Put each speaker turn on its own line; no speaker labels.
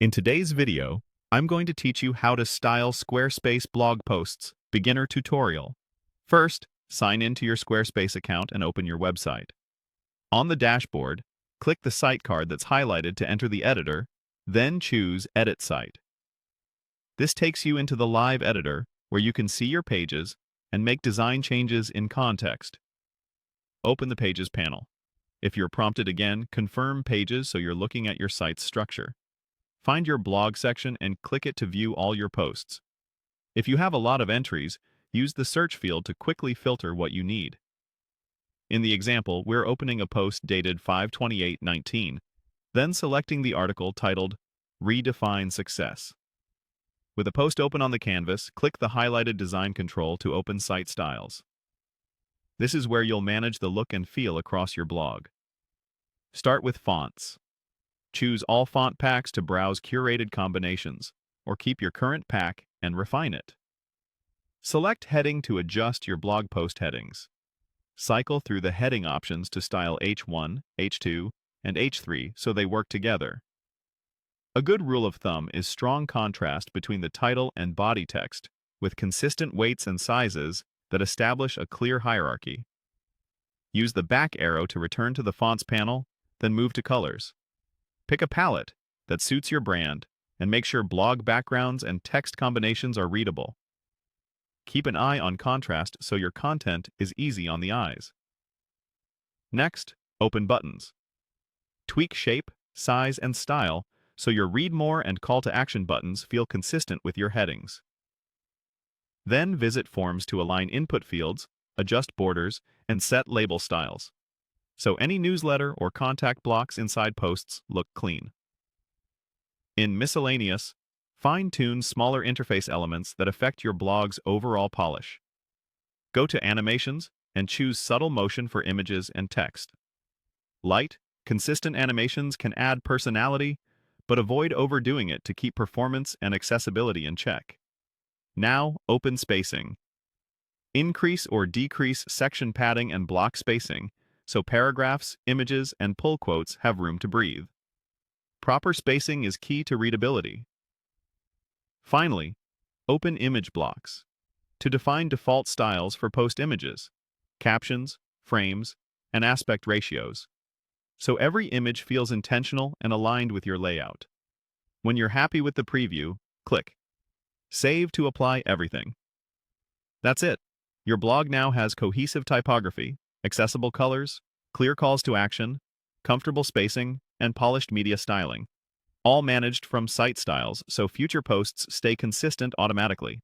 In today's video, I'm going to teach you how to style Squarespace blog posts, beginner tutorial. First, sign into your Squarespace account and open your website. On the dashboard, click the site card that's highlighted to enter the editor, then choose Edit Site. This takes you into the live editor where you can see your pages and make design changes in context. Open the Pages panel. If you're prompted again, confirm Pages so you're looking at your site's structure. Find your blog section and click it to view all your posts. If you have a lot of entries, use the search field to quickly filter what you need. In the example, we're opening a post dated 5/28/19, then selecting the article titled Redefine Success. With a post open on the canvas, click the highlighted design control to open Site Styles. This is where you'll manage the look and feel across your blog. Start with fonts. Choose all font packs to browse curated combinations, or keep your current pack and refine it. Select heading to adjust your blog post headings. Cycle through the heading options to style H1, H2, and H3 so they work together. A good rule of thumb is strong contrast between the title and body text, with consistent weights and sizes that establish a clear hierarchy. Use the back arrow to return to the Fonts panel, then move to Colors. Pick a palette that suits your brand and make sure blog backgrounds and text combinations are readable. Keep an eye on contrast so your content is easy on the eyes. Next, open buttons. Tweak shape, size, and style so your Read More and Call to Action buttons feel consistent with your headings. Then visit Forms to align input fields, adjust borders, and set label styles, so any newsletter or contact blocks inside posts look clean. In Miscellaneous, fine-tune smaller interface elements that affect your blog's overall polish. Go to Animations and choose Subtle Motion for images and text. Light, consistent animations can add personality, but avoid overdoing it to keep performance and accessibility in check. Now, open spacing. Increase or decrease section padding and block spacing, so paragraphs, images, and pull quotes have room to breathe. Proper spacing is key to readability. Finally, open image blocks to define default styles for post images, captions, frames, and aspect ratios, so every image feels intentional and aligned with your layout. When you're happy with the preview, click Save to apply everything. That's it. Your blog now has cohesive typography, accessible colors, clear calls to action, comfortable spacing, and polished media styling, all managed from Site Styles so future posts stay consistent automatically.